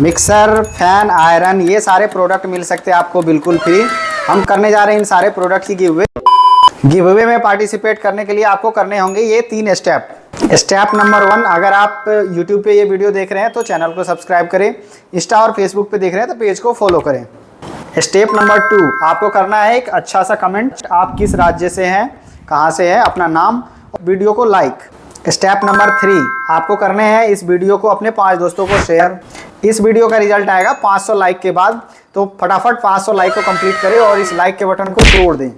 Mixer, fan, iron, ये सारे product मिल सकते हैं आपको बिल्कुल फ्री। हम करने जा रहे हैं इन सारे प्रोडक्ट की गिव अवे में पार्टिसिपेट करने के लिए आपको करने होंगे ये 3 स्टेप। स्टेप नंबर 1, अगर आप यूट्यूब पे ये वीडियो देख रहे हैं तो चैनल को सब्सक्राइब करें, इंस्टा और फेसबुक पे देख रहे हैं तो पेज को फॉलो करें। स्टेप नंबर 2, आपको करना है एक अच्छा सा कमेंट, आप किस राज्य से हैं, कहाँ से हैं, अपना नाम, वीडियो को लाइक। स्टेप नंबर 3, आपको करने हैं इस वीडियो को अपने 5 दोस्तों को शेयर। इस वीडियो का रिजल्ट आएगा 500 लाइक के बाद, तो फटाफट 500 लाइक को कंप्लीट करें और इस लाइक के बटन को तोड़ दें।